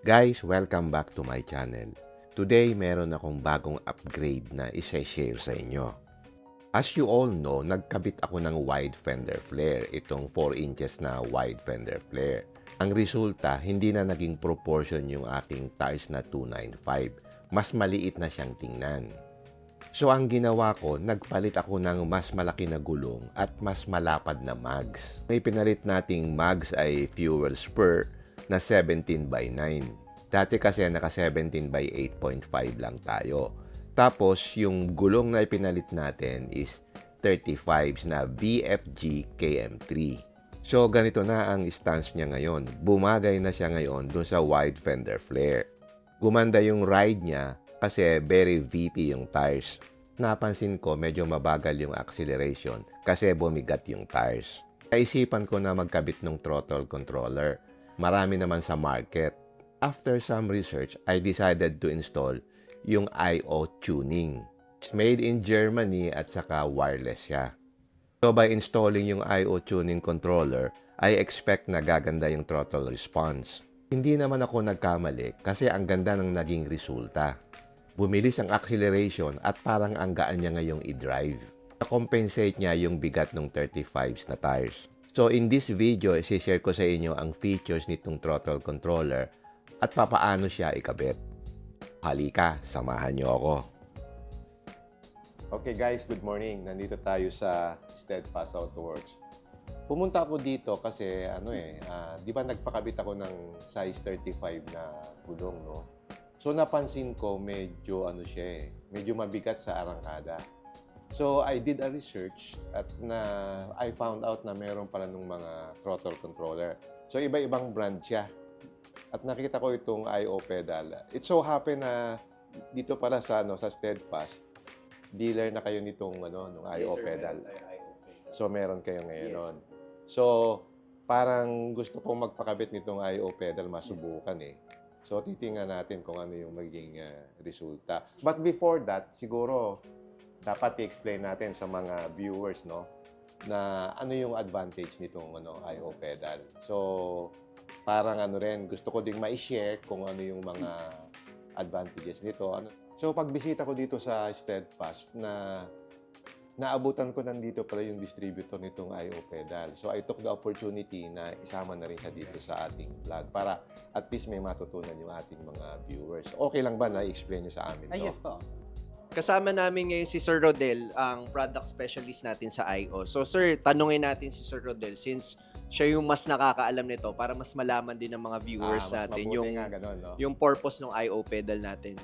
Guys, welcome back to my channel. Today, meron akong bagong upgrade na isa-share sa inyo. As you all know, nagkabit ako ng wide fender flare, itong 4 inches na wide fender flare. Ang resulta, hindi na naging proportion yung aking tires na 295. Mas maliit na siyang tingnan. So ang ginawa ko, nagpalit ako ng mas malaki na gulong at mas malapad na mags. Ang ipinalit nating mags ay fuel spur na 17 by 9. Dati kasi naka 17 by 8.5 lang tayo. Tapos yung gulong na ipinalit natin is 35s na BFG KM3. So ganito na ang stance niya ngayon. Bumagay na siya ngayon dun sa wide fender flare. Gumanda yung ride niya kasi very VP yung tires. Napansin ko medyo mabagal yung acceleration kasi bumigat yung tires. Naisipan ko na magkabit ng throttle controller. Marami naman sa market. After some research, I decided to install yung I/O tuning. It's made in Germany at saka wireless siya. So by installing yung I/O tuning controller, I expect na gaganda yung throttle response. Hindi naman ako nagkamali kasi ang ganda ng naging resulta. Bumilis ang acceleration at parang ang gaan niya ngayong i-drive. Na-compensate niya yung bigat ng 35s na tires. So in this video, isi-share ko sa inyo ang features nitong throttle controller at papaano siya ikabit. Halika, samahan niyo ako. Okay guys, good morning. Nandito tayo sa Steadfast Autoworks. Pumunta ako dito kasi di ba nagpakabit ako ng size 35 na gulong, no? So napansin ko medyo medyo mabigat sa arangkada. So I did a research at I found out na meron pala nung mga throttle controller. So iba-ibang brand siya. At nakita ko itong I/O pedal. It so happen na dito pala sa Steadfast, dealer na kayo nitong nung I/O pedal. So meron kayo ngayon nun. So parang gusto kong magpakabit nitong I/O pedal, masubukan eh. So titingnan natin kung ano yung magiging resulta. But before that, siguro dapat i-explain natin sa mga viewers na ano yung advantage nitong I/O pedal. So parang gusto ko ding ma-share kung ano yung mga advantages nito. So pagbisita ko dito sa Steadfast naabutan ko nandito pala yung distributor nitong I/O pedal. So I took the opportunity na isama na rin siya dito sa ating vlog para at least may matutunan yung ating mga viewers. Okay lang ba na i-explain nyo sa amin to? Yes po. Kasama namin ngayon si Sir Rodel, ang product specialist natin sa I/O. So Sir, tanungin natin si Sir Rodel since siya yung mas nakakaalam nito para mas malaman din ng mga viewers Mas natin mabuti nga ganun, no? yung purpose ng I/O pedal natin.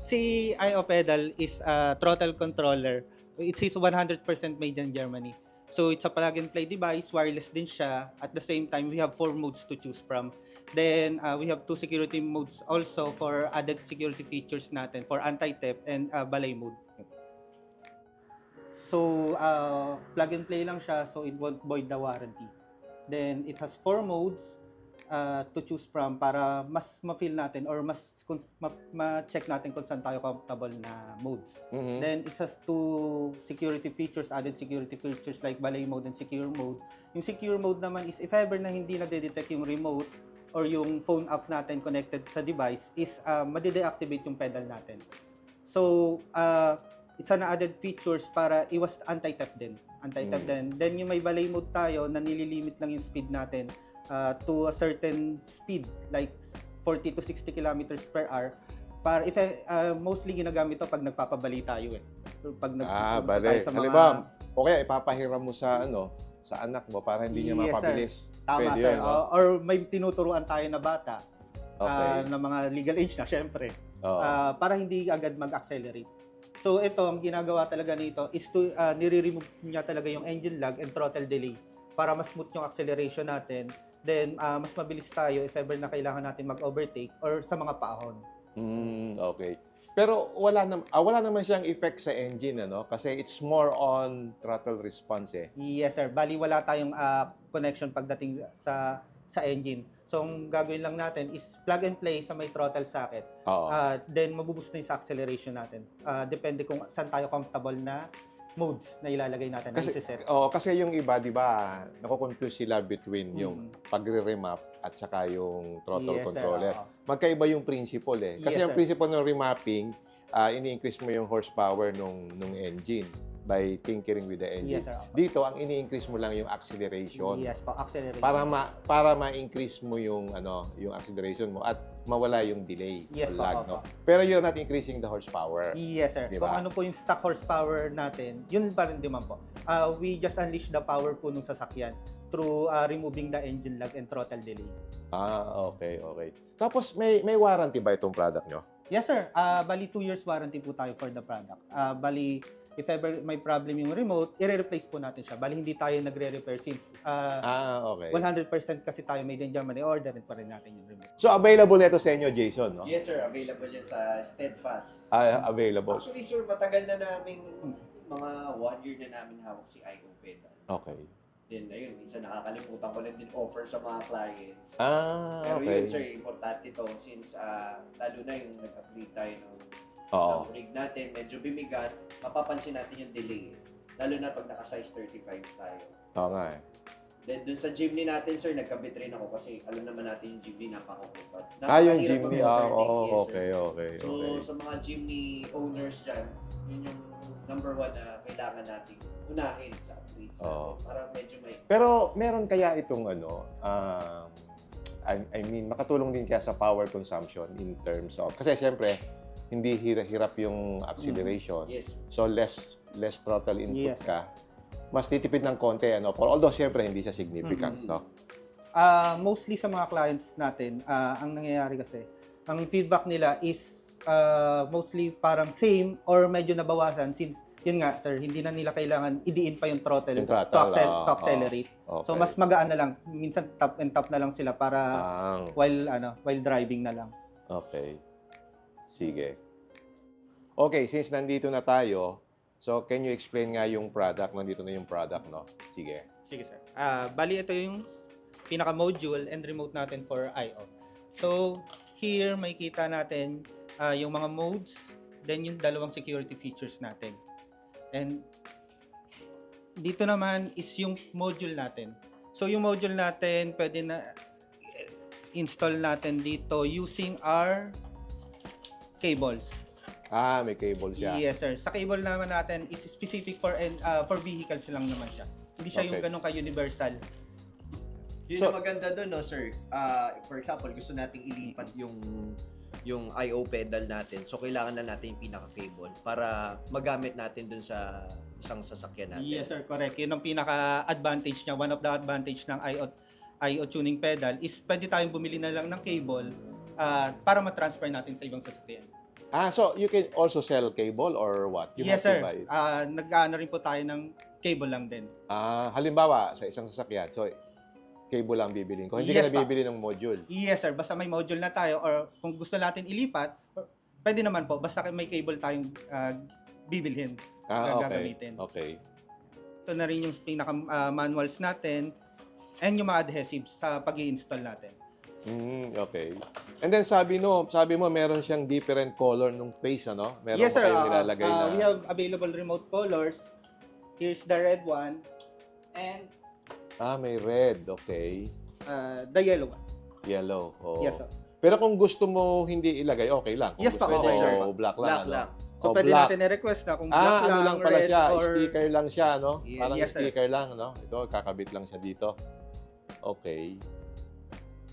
Si I/O pedal is a throttle controller. It is 100% made in Germany. So it's a plug-and-play device, wireless din siya. At the same time, we have 4 modes to choose from. Then we have 2 security modes also for added security features natin for anti-theft and balay mode. So plug-and-play lang siya, so it won't void the warranty. Then it has 4 modes to choose from para mas ma-feel natin or mas ma-check natin kung saan tayo comfortable na modes. Mhm. Then it has 2 security features, added security features like balay mode and secure mode. Yung secure mode naman is if ever na hindi na-detect yung remote or yung phone app natin connected sa device is made-deactivate yung pedal natin. So it's an added features para iwas anti-theft din. Then yung may balay mode tayo na nililimit lang yung speed natin to a certain speed like 40 to 60 kilometers per hour para if mostly ginagamit to pag nagpapabali tayo eh. Pag bale. Halimbawa, okay, ipapahiram mo sa sa anak mo para hindi niya Yes, mapabilis. Tama, Pwede sir. yun, no? Or may tinuturuan tayo na bata Okay. na mga legal age na syempre Oo. para hindi agad mag-accelerate. So ito, ang ginagawa talaga nito is to nire-remove niya talaga yung engine lag and throttle delay para mas smooth yung acceleration natin. Then mas mabilis tayo if ever na kailangan natin mag-overtake or sa mga paahon. Okay. Pero wala naman siyang effect sa engine, Kasi it's more on throttle response eh. Yes sir, bali wala tayong connection pagdating sa engine. So ang gagawin lang natin is plug and play sa may throttle socket. Oo. Then mabuboost na yung sa acceleration natin. Depende kung saan tayo comfortable na modes na ilalagay natin na Kasi, isi-set. kasi yung iba, di ba, nako-confuse sila between yung pagre-remap at saka yung throttle Yes, sir. controller. Oo. Magkaiba yung principle eh. Kasi Yes, yung sir. principle ng remapping, ini-increase mo yung horsepower nung engine by tinkering with the engine. Yes, sir. Opo. Dito, ang ini-increase mo lang yung acceleration. Yes po, acceleration. Para ma-increase mo yung yung acceleration mo at mawala yung delay Yes o po, lag, opo. no? Pero you're not increasing the horsepower. Yes, sir. Diba? Kung ano po yung stock horsepower natin, yun pa rin naman po. We just unleash the power po nung sasakyan through removing the engine lag and throttle delay. Okay. Tapos may warranty ba itong product nyo? Yes, sir. Bali 2 years warranty po tayo for the product. Bali, if ever may problem yung remote, i-replace po natin siya. Bali, hindi tayo nagre-repair since Okay. 100% kasi tayo made in Germany, order pa rin natin yung remote. So available nito sa inyo, Jason, no? Yes, sir. Available yan sa Steadfast. Available. Actually, sir, matagal na namin, mga 1 year na namin hawak si IO pedal. Okay. Then, ayun, minsan nakakalimutan ko lang din offer sa mga clients. Pero Okay. yun, sir, importante to since lalo na yung nag-upgrade tayo Oo. ng rig natin, medyo bibigat, mapapansin natin yung delay. Lalo na pag naka-size 35 tayo. Oo nga eh. Then, dun sa Jimny natin, sir, nagkabit rin ako kasi alam naman natin yung Jimny napakakupat. Yung Napakahirap Jimny. mag-overtake, yes, sir. Okay. So, sa mga Jimny owners dyan, yun yung number 1 na kailangan natin unahin sa upgrades natin. Oo. Para medyo may... Pero meron kaya itong I mean, makatulong din kaya sa power consumption in terms of, kasi siyempre, hindi hirap yung acceleration. Yes. So, less throttle input Yes. ka. Mas titipid ng konti, although siyempre, hindi siya significant, no? Mostly sa mga clients natin, ang nangyayari kasi, ang feedback nila is mostly parang same or medyo nabawasan since yun nga sir, hindi na nila kailangan idiin pa yung throttle, Yung throttle, to accelerate. Okay. So mas magaan na lang, minsan top and top na lang sila para while driving na lang. Okay. Sige. Okay, since nandito na tayo, so can you explain nga yung product? Nandito na yung product, no? Sige. Sige sir. Bali ito yung pinaka-module and remote natin for I/O. So here makikita natin yung mga modes, then yung dalawang security features natin. And dito naman is yung module natin. So yung module natin pwede na install natin dito using our cables. May cable siya. Yes sir. Sa cable naman natin is specific for vehicles lang naman siya. Hindi siya yung Okay. ganun ka-universal. Yun So- ang maganda doon, no, sir. For example, gusto nating ilipat yung IO pedal natin. So, kailangan na natin yung pinaka-cable para magamit natin dun sa isang sasakyan natin. Yes sir, correct. Yun ang pinaka-advantage niya. One of the advantage ng IO tuning pedal is pwede tayong bumili na lang ng cable para ma-transfer natin sa ibang sasakyan. So you can also sell cable or what? You Yes have sir. to buy it. Nag-ano rin po tayo ng cable lang din. Halimbawa, sa isang sasakyan, so cable lang bibilin ko. Hindi ka Yes, na bibili ng module. Yes sir, basta may module na tayo or kung gusto natin ilipat, pwede naman po, basta may cable tayong bibilhin, Okay. gagamitin. Okay. Ito na rin yung pinaka-manuals natin and yung mga adhesives sa pag-i-install natin. Okay. And then sabi mo meron siyang different color nung face, ano? Meron Yes ba sir, kayong nilalagay na? we have available remote colors. Here's the red one and May red. Okay. the yellow one. Yellow. Oh. Yes sir. Pero kung gusto mo hindi ilagay, okay lang. Kung Yes pa, gusto okay, mo, sir. black lang. Black ano? lang. So Oh, pwede black. natin i-request na kung black Ano lang pala red, siya, or sticker lang siya, no? Yes. Parang Yes, sir. sticker lang, no? Ito, kakabit lang siya dito. Okay.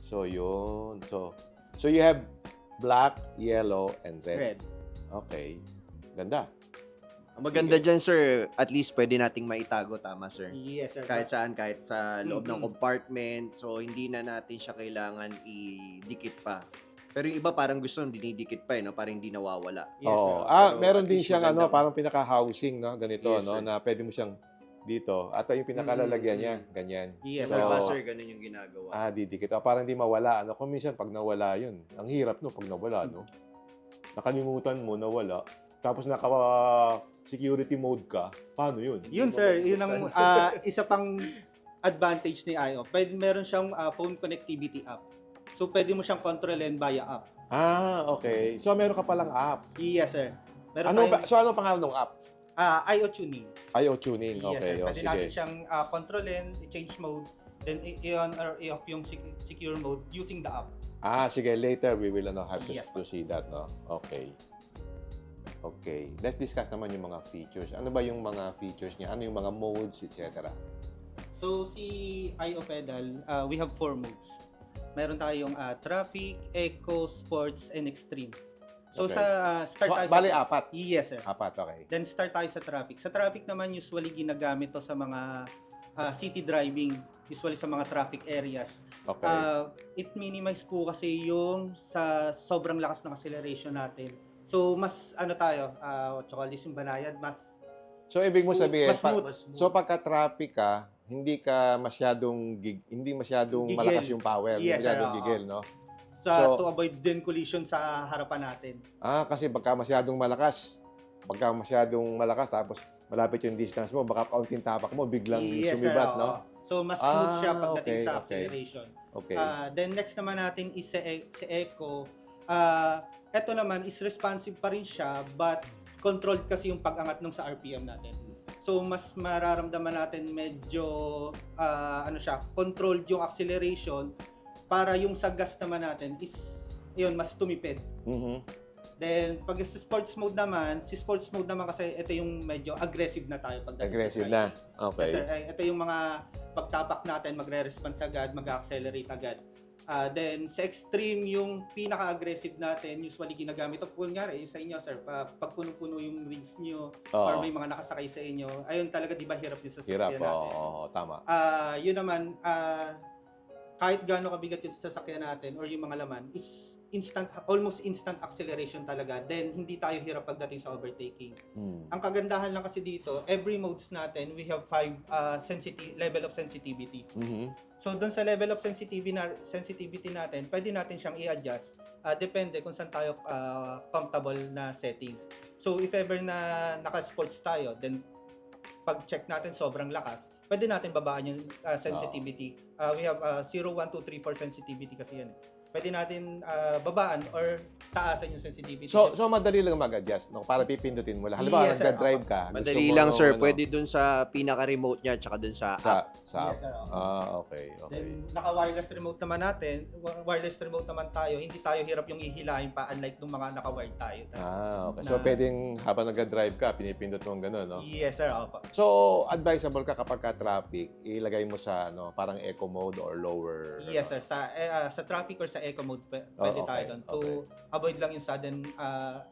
So, yun. So you have black, yellow, and red. red. Okay. Ganda. Ang maganda dyan, sir, at least pwede nating maitago, tama, sir? Yes sir. Kahit saan, kahit sa loob ng Mhm. compartment. So, hindi na natin siya kailangan idikit pa. Pero yung iba parang gusto nung dinidikit pa, no? Parang hindi nawawala. Yes, Oo. sir. Pero Meron at din least siyang maganda. parang pinaka-housing, no? Ganito, Yes, no? sir. Na pwede mo siyang dito. At yung pinakalalagyan Mm. niya, ganyan. Yes Sa sir. iba, So, sir, ganun yung ginagawa. didikit. Parang hindi mawala. Ano? Kung minsan, pag nawala yun, ang hirap no, pag nawala, no? Nakalimutan mo, nawala. Tapos security mode ka, paano yun? Yun sir, yun ang isa pang advantage ni IO. Meron siyang phone connectivity app. So pwede mo siyang kontrolin via app. Okay. So, meron ka palang app. Yes sir. Meron Ano tayong so, ano pangalan ng app? IO tuning. tuning. Yes, Okay, sir. Pwede natin sige. siyang kontrolin, i-change mode, then i-on or i-off yung secure mode using the app. Sige, later we will have to, Yes, to see that, no? Okay. Okay. Let's discuss naman yung mga features. Ano ba yung mga features niya? Ano yung mga modes, etc.? So, si IO Pedal, we have 4 modes. Meron tayong traffic, eco, sports, and extreme. So, Okay. start tayo Bali, sa... 4. Yes, sir. 4, okay. Then, start tayo sa traffic. Sa traffic naman, usually ginagamit to sa mga city driving, usually sa mga traffic areas. Okay. It minimize po kasi yung sa sobrang lakas ng acceleration natin. So, mas tayo, what you call this, yung banayad, mas So, ibig mo sabihin, mas smooth. so pagka-traffic ka, hindi masyadong Gigil. malakas yung power, hindi Yes, sir, masyadong oo. gigil, no? To avoid din collision sa harapan natin. Kasi pagka masyadong malakas, tapos malapit yung distance mo, baka kaunting tapak mo, biglang Yes, sir, sumibat, oo. no? So, mas smooth siya pagdating okay, sa okay. acceleration. Okay. Then, next naman natin is si Eco. Ito naman is responsive pa rin siya, but controlled kasi yung pag-angat nung sa RPM natin. So, mas mararamdaman natin medyo, controlled yung acceleration para yung sa gas naman natin is, mas tumipid. Mhm. Then, pag sa sports mode naman kasi ito yung medyo aggressive na tayo pagdating Aggressive sa driving. na. Okay. Yes, sir. Ito yung mga pagtapak natin, magre-response agad, mag-accelerate agad. Then, sa extreme, yung pinaka-aggressive natin, usually ginagamit. Kunyari, sa inyo, sir, pag puno-puno yung rigs nyo, or may mga nakasakay sa inyo, ayun talaga, di ba, hirap yung Hirap, sasakyan natin. tama. Yun naman, kahit gaano kabigat yung sasakyan natin or yung mga laman, is almost instant acceleration talaga. Then, hindi tayo hirap pagdating sa overtaking. Ang kagandahan lang kasi dito, every modes natin, we have 5 level of sensitivity. Mhm. So, doon sa level of sensitivity natin, pwede natin siyang i-adjust. Depende kung saan tayo comfortable na settings. So, if ever na naka-sports tayo, then pag-check natin sobrang lakas, pwede natin babaan yung sensitivity. We have 0, 1, 2, 3, 4 sensitivity kasi yan. Pwede natin babaan or taasan yung sensitivity. So madali lang mag-adjust, no? Para pipindutin mo lang. Halimbawa, Yes, sir. nagda-drive ka. Madali gusto mo lang, sir. ano, Pwede dun sa pinaka-remote niya tsaka dun sa app. sa Yes, sir. Oo. Okay. Then, naka-wireless remote naman natin. Wireless remote naman tayo. Hindi tayo hirap yung ihilahin pa unlike nung mga naka-wired tayo. Okay. So, pwedeng habang nag-drive ka, pinipindot mo gano'n, no? Yes, sir. Opo. So, advisable ka kapag ka-traffic, ilagay mo sa parang eco mode or lower. Yes, sir. Sa traffic or sa eco mode, pwede tayo doon to avoid lang yung sudden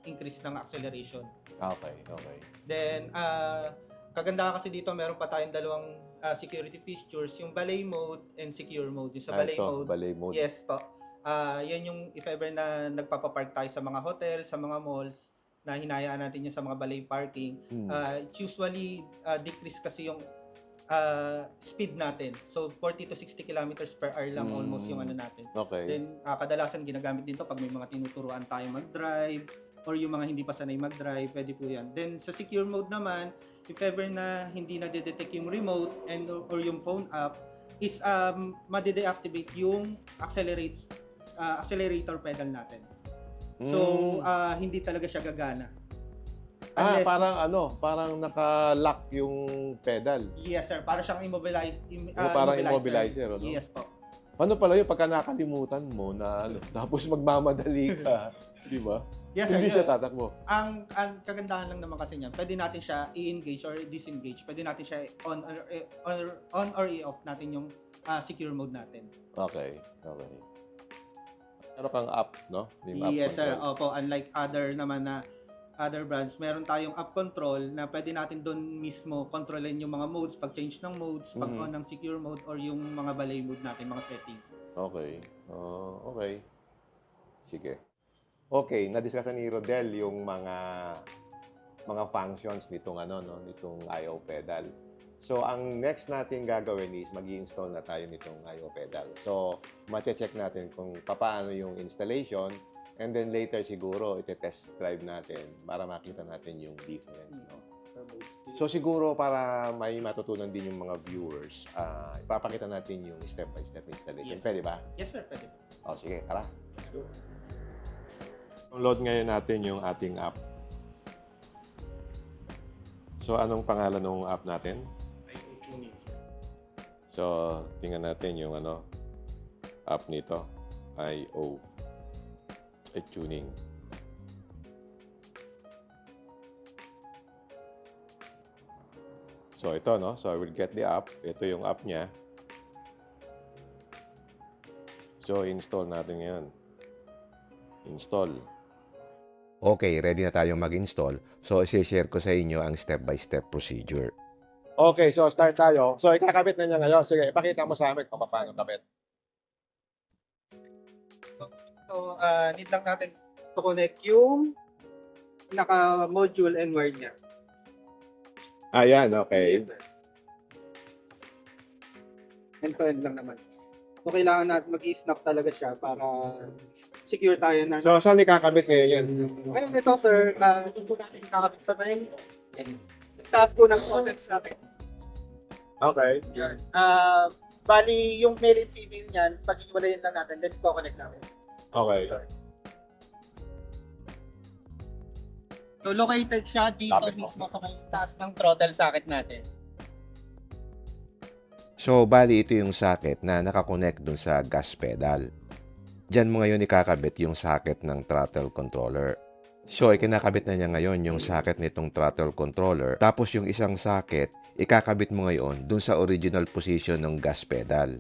increase ng acceleration. Okay. Then, kagandahan kasi dito, meron pa tayong dalawang security features, yung valet mode and secure mode. Yung sa valet mode, Valet mode. yes po. Yan yung if ever na nagpapapark tayo sa mga hotel, sa mga malls, na hinayaan natin yung sa mga valet parking. Usually, decrease kasi yung speed natin. So, 40 to 60 kilometers per hour lang almost yung natin. Okay. Then, kadalasan ginagamit din to pag may mga tinuturuan tayo mag-drive or yung mga hindi pa sanay mag-drive, pwede po yan. Then, sa secure mode naman, if ever na hindi na-detect yung remote or yung phone app, is ma-deactivate yung accelerator pedal natin. So, hindi talaga siya gagana. Unless- parang naka-lock yung pedal. Yes, sir. Para siyang Parang immobilizer, no? Yes po. Ano pala yung pagka nakalimutan mo na tapos magmamadali ka, di ba? Yes, sir. Hindi siya tatakbo. Ang kagandahan lang naman kasi niyan, pwede natin siya i-engage or disengage. Pwede natin siya on or i-off natin yung secure mode natin. Okay. Meron kang app, no? Yung app Yes, sir. control. Opo, unlike other brands, meron tayong app control na pwede natin doon mismo kontrolin yung mga modes, pag-change ng modes, pag-on ng secure mode or yung mga valet mode natin, mga settings. Okay. Okay. Sige. Okay, na-discuss ni Rodel yung mga functions nitong nitong IO pedal. So, ang next natin gagawin is mag-i-install na tayo nitong IO pedal. So, ma-check natin kung paano yung installation and then later siguro ite-test drive natin para makita natin yung difference, no? So, siguro para may matutunan din yung mga viewers, ipapakita natin yung step-by-step installation. Yes. Pwede ba? Yes, sir. Pwede. Sige, tara. Download ngayon natin yung ating app. So, anong pangalan ng app natin? So, tingnan natin yung app nito. IO. Tuning. So, ito, no? So, I will get the app. Ito yung app niya. So, install natin ngayon. Install. Okay, ready na tayong mag-install. So, i-share ko sa inyo ang step-by-step procedure. Okay, so start tayo. So, ikakabit na niya ngayon. Sige, ipakita mo sa amin kung paano kabit. So, need lang natin to connect yung naka-module and wire niya. Ayan, okay. End-to-end lang naman. So, kailangan natin mag-snap talaga siya para secure tayo na. So, saan ikakabit ngayon yan? Ngayon ito, sir, doon po natin kakabit sa may taas po ng contents natin. Okay. Yan. Bali, yung male and female niyan, pag-iwalayin lang natin, then i-connect namin. Okay. So, located siya dito Lapit mo. mismo sa may taas ng throttle socket natin. So, bali ito yung socket na nakakonect dun sa gas pedal. Diyan mo ngayon ikakabit yung socket ng throttle controller. So, ikinakabit na niya ngayon yung socket nitong throttle controller. Tapos yung isang socket, ikakabit mo ngayon dun sa original position ng gas pedal.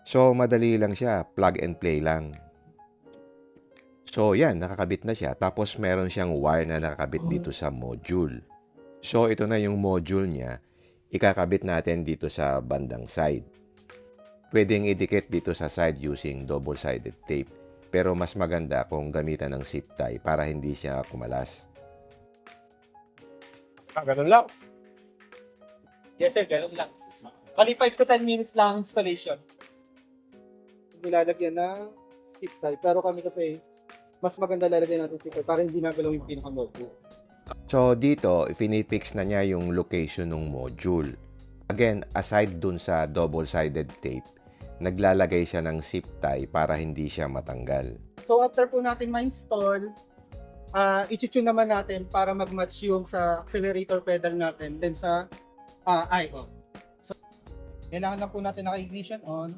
So, madali lang siya. Plug and play lang. So, yan. Nakakabit na siya. Tapos, meron siyang wire na nakakabit dito sa module. So, ito na yung module niya. Ikakabit natin dito sa bandang side. Pwedeng idikit dito sa side using double-sided tape. Pero mas maganda kung gamitan ng zip tie para hindi siya kumalas. Ganun lang. Yes, sir, ganun lang. Bali, 5 to 10 minutes lang installation. Nilalagyan na zip tie. Pero kami kasi, mas maganda lalagyan natin zip tie para hindi nagalaw yung pinaka-module. So, dito, finifix na niya yung location ng module. Again, aside dun sa double-sided tape, naglalagay siya ng zip tie para hindi siya matanggal. So, after po natin ma-install, i-tune naman natin para mag-match yung sa accelerator pedal natin, then sa IO. So, kailangan lang po natin naka-ignition on.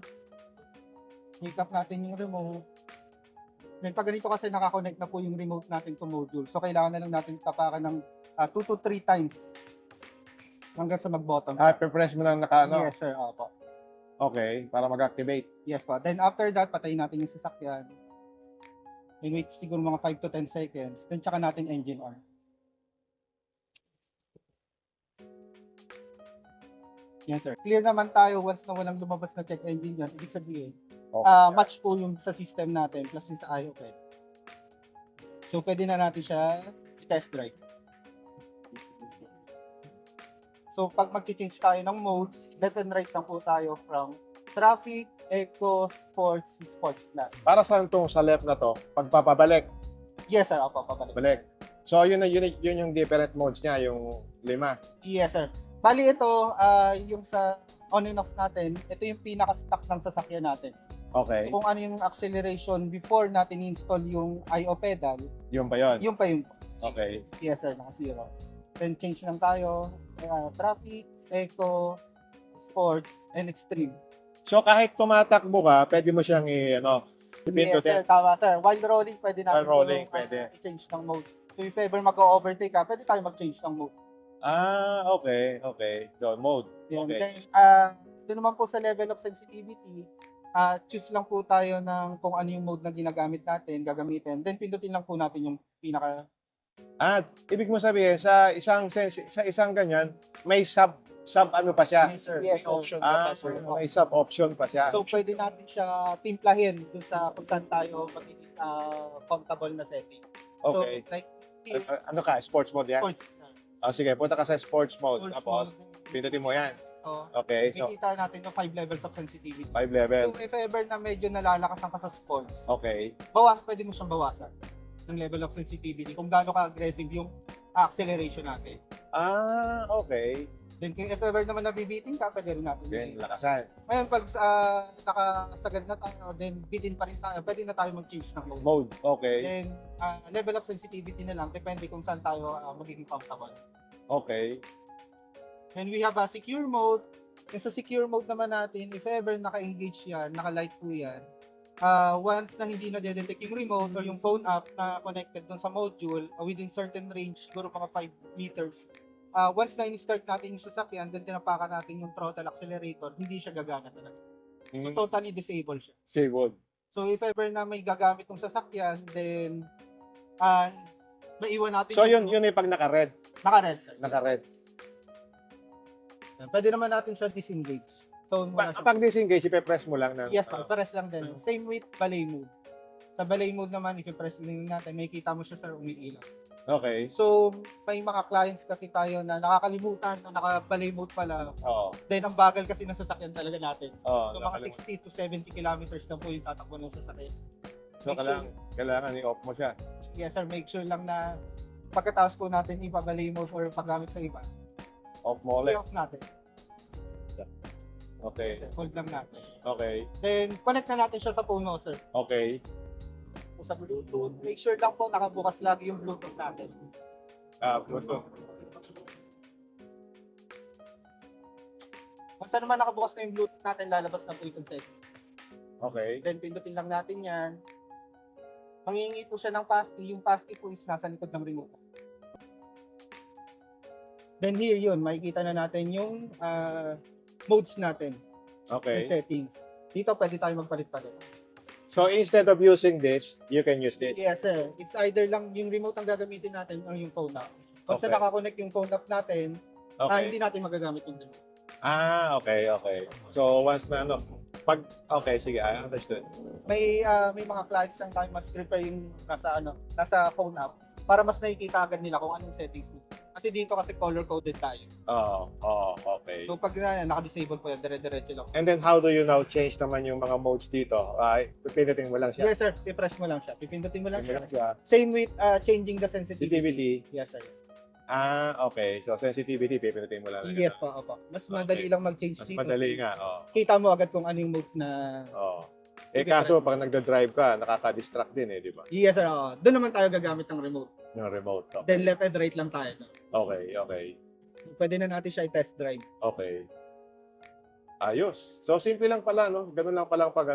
Wake up natin yung remote. Then, pag ganito kasi nakakonect na po yung remote natin to module. So, kailangan na lang natin tapakan ng 2 to 3 times hanggang sa mag-bottom. Press mo lang Yes, sir. Opo. Okay, para mag-activate. Yes po. Then, after that, patayin natin yung sasakyan. Then, wait siguro mga 5 to 10 seconds. Then, tsaka natin engine on. Yes, sir. Clear naman tayo once na walang lumabas na check engine yan. Ibig sabihin, match po yung sa system natin plus yung sa IO ped. So, pwede na natin siya test drive. So, pag mag-change tayo ng modes, left and right lang po tayo from traffic, eco, sports, sports plus. Para saan itong sa left na to? Pagpapabalik, Yes, sir. Opo, pabalik. balik. So, yun yung different modes niya, yung 5. Yes, sir. Bali ito, yung sa on and off natin, ito yung pinaka-stock ng sasakyan natin. Okay. So, kung ano yung acceleration before natin install yung IO pedal, Yun ba yun? yung pa yung Okay. Yes, sir, naka-zero. Then, change lang tayo. Traffic, eco, sports, and extreme. So, kahit tumatakbo ka, pwede mo siyang Yes, sir, tama, sir. While rolling, pwede natin While rolling, yung, pwede. i-change ng mode. So, if ever mag-overtake ka, pwede tayo mag-change ng mode. Okay. Okay. So, mode. Yan. Okay. Then, doon naman po sa level of sensitivity, choose lang po tayo ng kung ano yung mode na ginagamit natin, gagamitin. Then, pindutin lang po natin yung pinaka... Ibig mo sabihin, sa isang ganyan, may sub ano pa siya? Yes, sir. Yes, option pa sir. May sub option pa siya. So, pwede natin siya timplahin dun sa kung saan tayo magiging comfortable na setting. Okay. So, like, Ano ka? Sports mode yan? sports. Sige, punta ka sa sports mode. Sports Tapos, mode. pindutin mo yan. So, Okay. So, makikita natin yung 5 levels of sensitivity. 5 level. So, if ever na medyo nalalakasan ka sa sports, Okay. pwede mo siyang bawasan ng level of sensitivity kung gaano ka-aggressive yung acceleration natin. Okay. Then, kung if ever naman nabibitin ka, pwede rin natin. Then, lakasan. Ngayon, pag nakasagad na tayo, then bitin pa rin tayo, pwede na tayo mag-change ng mode. Mode. Okay. Then, level of sensitivity na lang, depende kung saan tayo magiging comfortable. Okay. And we have a secure mode. And sa secure mode naman natin, if ever naka-engage yan, naka-light po yan, once na hindi na detect yung remote or yung phone app na connected dun sa module within certain range, siguro mga 5 meters, once na in-start natin yung sasakyan, then tinapakan natin yung throttle accelerator, hindi siya gagana talaga. So totally disabled siya. Disabled. So if ever na may gagamit ng sasakyan, then maiwan natin. So yun yung pag naka-red. Naka-red, sir. Naka-red. Pwede naman natin siya disengage. So wala siya. Pag disengage, ipe-press mo lang ng... Yes, press lang din. Same with ballet mode. Sa ballet mode naman, if i-press lang natin, may kita mo siya sa umiilaw. Okay. So, may mga clients kasi tayo na nakakalimutan na naka-ballet mode pala. Oo. Then, ang bagal kasi ng sasakyan talaga natin. Oo. So, mga 60 to 70 kilometers na po yung tatakbo ng sasakyan. So, Make kailangan i-off mo siya. Yes, sir. Make sure lang na pagkatapos po natin ipa-ballet mode or paggamit sa iba, Off mo ulit. off natin. Okay. Yes, sir. Hold lang natin. Okay. Then, connect na natin siya sa phone mo, sir. Okay. O sa Bluetooth, make sure lang po nakabukas lagi yung Bluetooth natin. Bluetooth. Once naman nakabukas na yung Bluetooth natin, lalabas na po yung settings. Okay. Then, pindutin lang natin yan. Mangingi po siya ng passkey. Yung passkey po is nasa likod ng remote. Then here yun, makikita na natin yung modes natin, yung Okay. settings. Dito pwede tayo magpalit-palit. So, instead of using this, you can use this. Yes, sir. It's either lang yung remote ang gagamitin natin or yung phone app. Once Okay. na nakakonect yung phone app natin, Okay. hindi natin magagamit yung remote. Okay. So, once na okay, sige, I understood. May mga clients lang tayo mas prepare yung nasa phone app para mas nakikita agad nila kung anong settings nila. Kasi dito kasi color-coded tayo. Okay. So pag naka-disable po yan, dire-diretso lang. And then, how do you now change naman yung mga modes dito? Pipindutin mo lang siya. Yes, sir. I-press mo lang siya. Pipindutin mo lang siya. Pipindutin siya. Same with changing the sensitivity. Sensitivity. Yes, sir. Okay. So, sensitivity, pipindutin mo lang. Yes po, opo. Mas madali lang mag-change Mas dito. madali nga, Kita mo agad kung ano yung modes na... kaso, pag nagda-drive ka, nakaka-distract din di ba? Yes, sir. Doon naman tayo gagamit ng remote. Yung remote. Okay. Then left and right lang tayo. Okay. Pwede na natin siya i-test drive. Okay. Ayos. So, simple lang pala, no? Ganun lang pala pag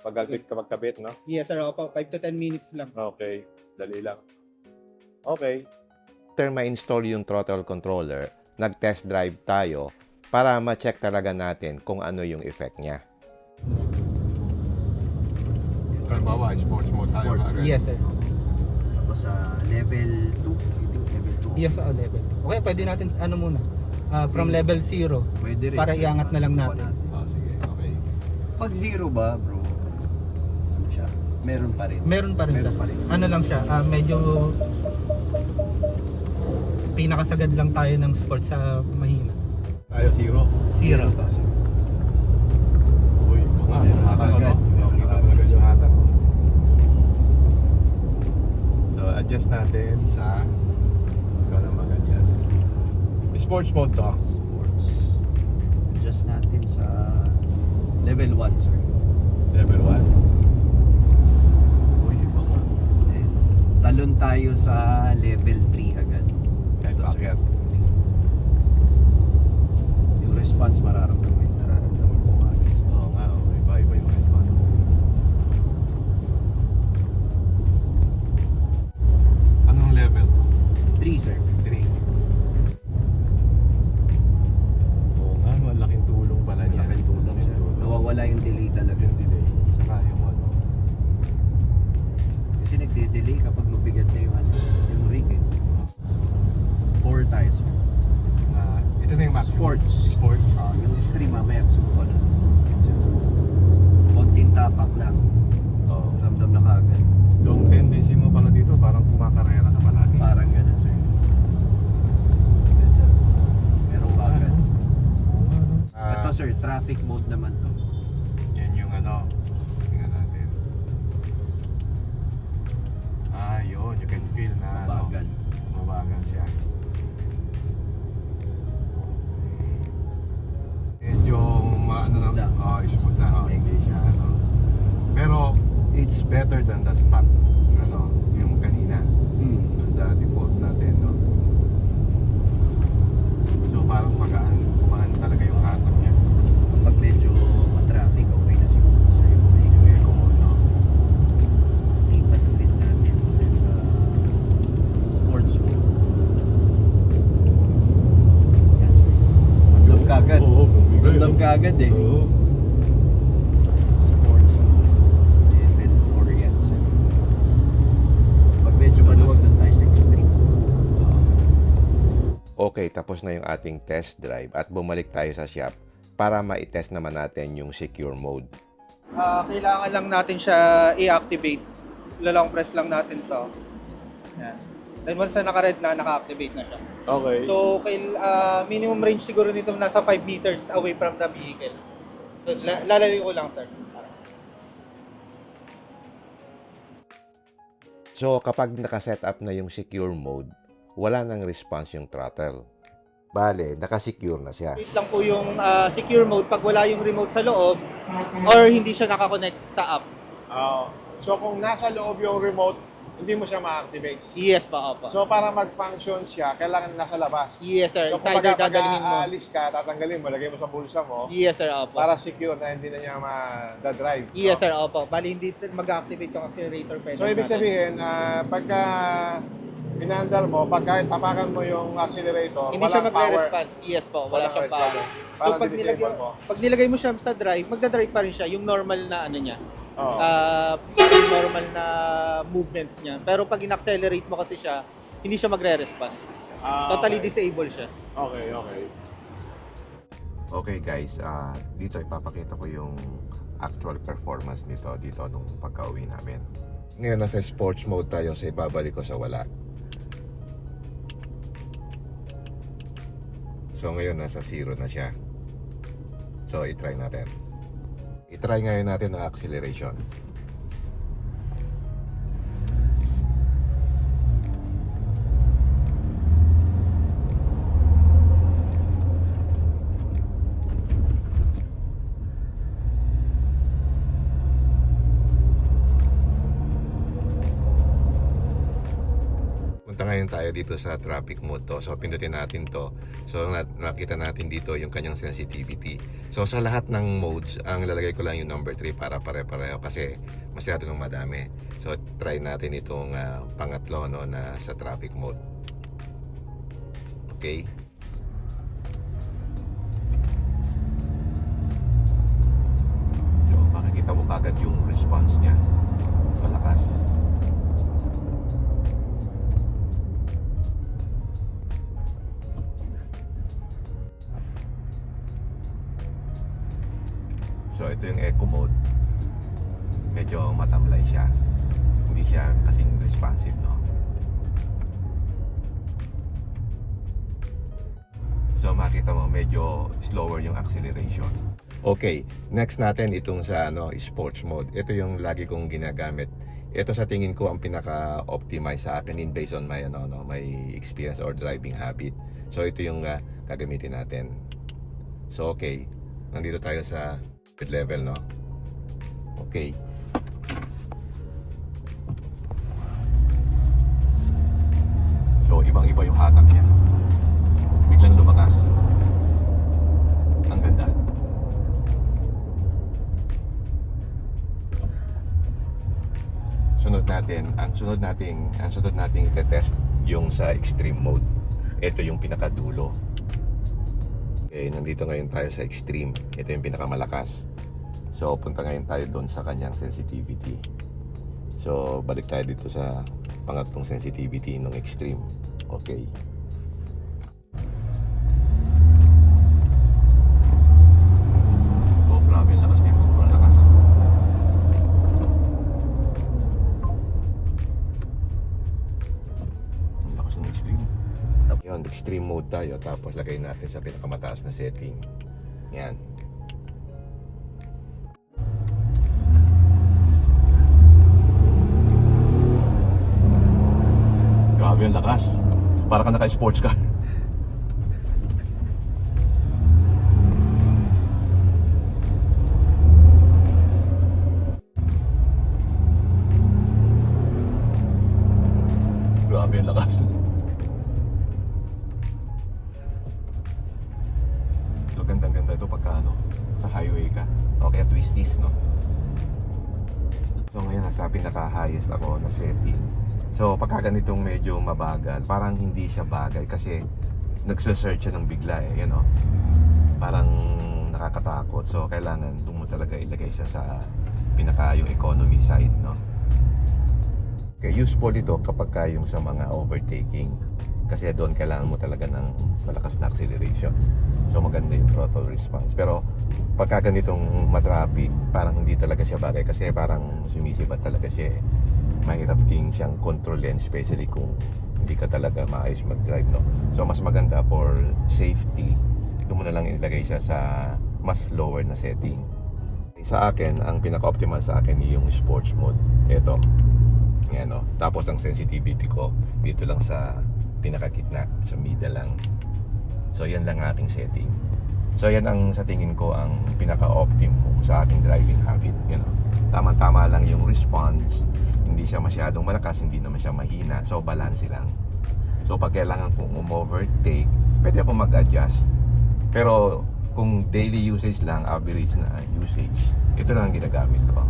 pag-alpit ka magkabit, no? Yes, sir. Opo. 5 to 10 minutes lang. Okay. Dali lang. Okay. After ma-install yung throttle controller, nag-test drive tayo para ma-check talaga natin kung ano yung effect niya. Halimbawa, sports mode tayo. Yes, sir. Tapos sa level 2, I think level 2. Yes, level. Okay, pwede natin muna. From level 0. Pwede rin. Para sir. iangat na lang natin. Sige, okay. Pag 0 ba, bro? Ano siya? Meron pa rin. Meron pa rin, Meron sir. pa rin. Ano lang siya, medyo pinakasagad lang tayo ng sport sa mahina. Tayo, zero. Zero. Uy, Agad. Agad yung hatak. So, adjust natin sa ikaw na mag-adjust. Sports mode to. Sports. Adjust natin sa level 1, sir. Level 1. Uy, baka. Then, talon tayo sa level 3 agad. Kahit Ito, sir. bakit. Yung response mararamdaman mo agad. Oo nga, iba yung response. Anong level to? 3, sir. 3. Oo nga, malaking tulong pala niya. Malaking tulong, sir. Nawawala yung delay talaga. Yung delay. Saka yung ano. Kasi nagde-delay kapag mabigat na yung rig eh. So, 4 tayo, sir. Ito na yung maximum. Sport. Yung extreme mamaya subukan na. So, konting tapak lang. Oo. Ramdam na kagad. So, ang tendency mo pala dito, parang kumakarera ka palagi. Parang ganun, sir. Yan, sir. Meron kagad. Ito, sir, traffic mode naman to. Yan yung ano. Tingnan natin. Yun. You can feel na Mabagal. Mabagal siya. Medyo Smooth lang. smooth na. Hindi siya ano. Pero it's better than the stock yung kanina. Hmm. The sa default natin, no? So parang kumaan talaga yung hatak niya. Kapag medyo ma-traffic, okay na siguro sir yung Eco mode, no? Snipat ulit natin sir sa sports mode. Yan sir. Ramdam kagad. Oo, bumigay, Ramdam no? kagad eh. Oo. Sports mode. Level 4 yan sir. Pag medyo maluwag doon tayo sa extreme. Okay, tapos na yung ating test drive at bumalik tayo sa shop para ma-test naman natin yung secure mode. Kailangan lang natin siya i-activate. Long press lang natin to. Yan. Then once na naka-red na, naka-activate na siya. Okay. So, minimum range siguro nito nasa 5 meters away from the vehicle. So, lalaliw ko lang, sir. So kapag nakaset up na yung secure mode, wala nang response yung throttle. Bale, nakasecure na siya. Wait lang po yung secure mode pag wala yung remote sa loob or hindi siya nakakonect sa app. So kung nasa loob yung remote, hindi mo siya ma-activate. Yes pa, opo. So para mag-function siya, kailangan nasa labas. Yes, sir. So It's either pag dadalhin mo. aalis ka, tatanggalin mo, lagay mo sa bulsa mo, Yes, sir, opo. para secure na hindi na niya ma-drive. Yes, sir, opo. Bali, hindi mag-activate yung accelerator pedal So ibig natin. sabihin, pagka inandar mo, pagka tapakan mo yung accelerator, Hindi walang siya power. magre-response. Yes po, wala Walang siyang response. power. So Parang pag dinidisable mo. nilagay mo siya sa drive, magda-drive pa rin siya, yung normal na ano niya. Oo. Yung normal na movements niya. Pero pag in-accelerate mo kasi siya, hindi siya magre-response. Totally okay. disable siya. Okay, okay. Okay guys, dito ipapakita ko yung actual performance nito dito nung pagka-uwi namin. Ngayon nasa sports mode tayo, so ibabalik ko sa wala. So ngayon nasa 0 na siya. So i-try natin. I-try ngayon natin ang acceleration. Punta ngayon tayo dito sa traffic mode to. So pindutin natin to. So nakita natin dito yung kanyang sensitivity. So sa lahat ng modes, ang lalagay ko lang yung number 3 para pare-pareho kasi masyado nang madami. So try natin itong pangatlo no, na sa traffic mode. Okay. So makikita mo kagad yung response niya. Malakas. So ito yung eco mode. Medyo matamlay siya. Hindi siya kasing responsive, no? So makita mo medyo slower yung acceleration. Okay, next natin itong sa sports mode. Ito yung lagi kong ginagamit. Ito sa tingin ko ang pinaka-optimize sa akin in based on my my experience or driving habit. So ito yung gagamitin natin. So okay, nandito tayo sa level, no? Okay. So ibang-iba yung hatak niya. Biglang lumakas. Ang ganda. Ang sunod nating i-test yung sa extreme mode. Ito yung pinakadulo. Okay, nandito ngayon tayo sa extreme. Ito yung pinakamalakas. So punta ngayon tayo doon sa kanyang sensitivity. So balik tayo dito sa pangatlong sensitivity ng extreme. Okay. Oh, grabe ang lakas niya. Sobrang lakas. Ang lakas ng extreme. Yun, extreme mode tayo. Tapos lagay natin sa pinakamataas na setting. Yan. Grabe ang lakas. Para ka naka-sports car. Grabe Grabe yung lakas. So gandang-ganda ito pagka sa highway ka. O kaya twisties, no? So ngayon nasa pinaka-highest ako na setting. So pagka ganitong medyo mabagal, parang hindi siya bagay kasi nagse-search siya ng bigla eh, you know? Parang nakakatakot. So kailangan doon mo talaga ilagay siya sa pinaka yung economy side, no? Okay, useful ito kapag ka yung sa mga overtaking kasi doon kailangan mo talaga ng malakas na acceleration. So maganda yung throttle response. Pero pagka ganitong matraffic, parang hindi talaga siya bagay kasi parang sumisibat talaga siya eh. Mahirap din siyang kontrolin, especially kung hindi ka talaga maayos mag-drive, no? So mas maganda for safety, doon mo na lang ilagay siya sa mas lower na setting. Sa akin, ang pinaka-optimal sa akin yung sports mode. Ito. Yan, no? Tapos ang sensitivity ko dito lang sa pinakagitna, sa middle lang. So yan lang aking setting. So yan ang sa tingin ko ang pinaka-optimum sa aking driving habit, you know. Tama-tama lang yung response, hindi siya masyadong malakas, hindi naman siya mahina. So balance lang. So pag kailangan kong overtake, pwede ako mag-adjust. Pero kung daily usage lang, average na usage, ito lang ang ginagamit ko.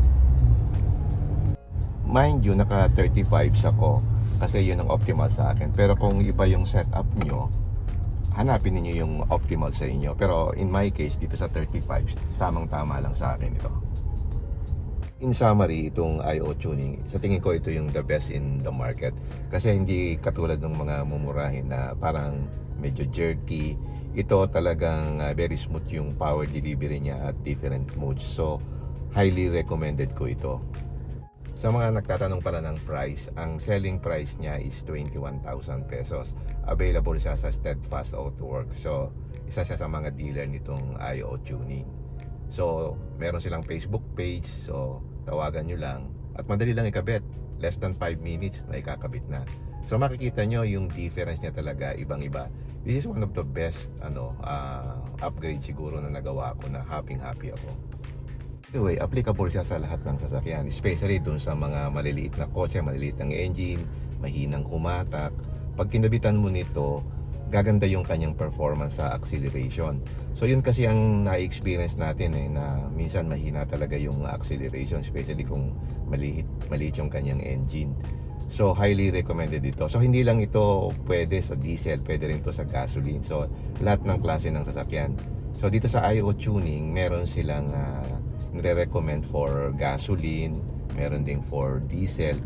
Mind you, naka 35s ako kasi yun ang optimal sa akin. Pero kung iba yung setup nyo, hanapin niyo yung optimal sa inyo. Pero in my case, dito sa 35s, tamang-tama lang sa akin ito. In summary, itong I/O tuning, sa tingin ko ito yung the best in the market. Kasi hindi katulad ng mga mumurahin na parang medyo jerky. Ito talagang very smooth yung power delivery niya at different modes. So, highly recommended ko ito. Sa mga nagtatanong pala ng price, ang selling price niya is 21,000 pesos. Available siya sa Steadfast Autoworks. So, isa siya sa mga dealer nitong I/O tuning. So, meron silang Facebook page. So, tawagan nyo lang. At madali lang ikabit. Less than 5 minutes, may kakabit na. So, makikita nyo yung difference niya talaga, ibang-iba. This is one of the best upgrade siguro na nagawa ko na happy ako. Anyway, applicable siya sa lahat ng sasakyan, especially dun sa mga maliliit na kotse, maliliit ng engine, mahinang humatak. Pag kinabitan mo nito, gaganda yung kanyang performance sa acceleration. So yun kasi ang na-experience natin eh, na minsan mahina talaga yung acceleration, especially kung maliit yung kanyang engine. So highly recommended ito. So hindi lang ito pwede sa diesel, pwede rin ito sa gasoline. So lahat ng klase ng sasakyan. So dito sa I/O tuning, meron silang nire-recommend for gasoline, meron ding for diesel,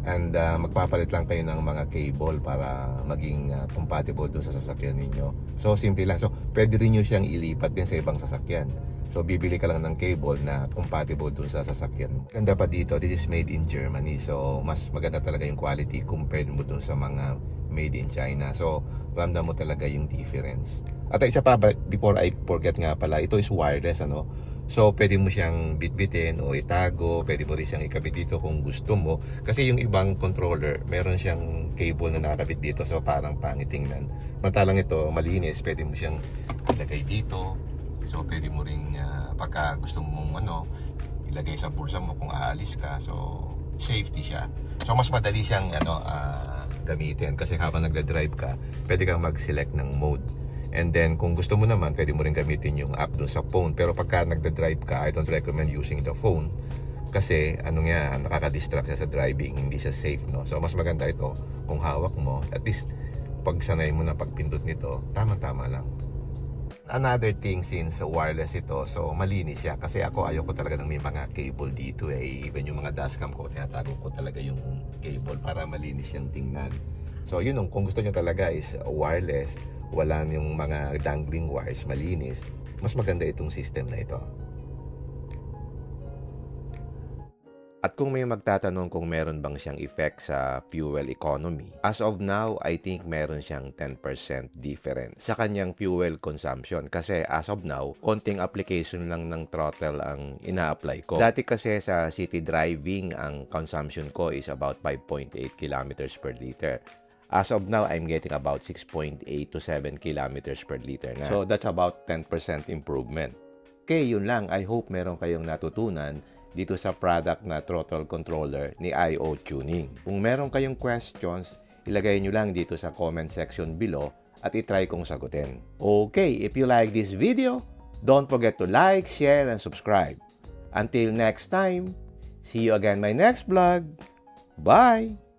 and magpapalit lang kayo ng mga cable para maging compatible doon sa sasakyan ninyo. So simple lang. So pwede rin nyo siyang ilipat din sa ibang sasakyan. So bibili ka lang ng cable na compatible doon sa sasakyan mo. Ganda pa dito, this is made in Germany. So mas maganda talaga yung quality compared mo doon sa mga made in China. So ramdam mo talaga yung difference. At isa pa, before I forget nga pala, ito is wireless, ano. So, pwede mo siyang bitbitin o itago, pwede mo rin siyang ikabit dito kung gusto mo. Kasi yung ibang controller, meron siyang cable na nakakabit dito, so parang pangit tingnan. Mantalang ito, malinis, pwede mo siyang ilagay dito. So, pwede mo rin, pagka gusto mong ilagay sa bulsa mo kung aalis ka. So, safety siya. So, mas madali siyang gamitin kasi habang nagda-drive ka, pwede kang mag-select ng mode. And then, kung gusto mo naman, pwede mo rin gamitin yung app dun sa phone. Pero pagka nagda-drive ka, I don't recommend using the phone. Kasi, nakaka-distract siya sa driving. Hindi siya safe, no? So, mas maganda ito kung hawak mo. At least, pag sanay mo na pagpindot nito, tama-tama lang. Another thing, since wireless ito, so malinis siya. Kasi ako, ayoko talaga ng may mga cable dito eh. Even yung mga dashcam ko, tinatago ko talaga yung cable para malinis siyang tingnan. So, yun, kung gusto nyo talaga is wireless, wala yung mga dangling wires, malinis, mas maganda itong system na ito. At kung may magtatanong kung meron bang siyang effect sa fuel economy, as of now, I think meron siyang 10% difference sa kanyang fuel consumption. Kasi as of now, konting application lang ng throttle ang ina-apply ko. Dati kasi sa city driving, ang consumption ko is about 5.8 kilometers per liter. As of now, I'm getting about 6.8 to 7 kilometers per liter na. So, that's about 10% improvement. Okay, yun lang. I hope meron kayong natutunan dito sa product na throttle controller ni I/O Tuning. Kung meron kayong questions, ilagay nyo lang dito sa comment section below at itry kong sagutin. Okay, if you like this video, don't forget to like, share, and subscribe. Until next time, see you again my next vlog. Bye!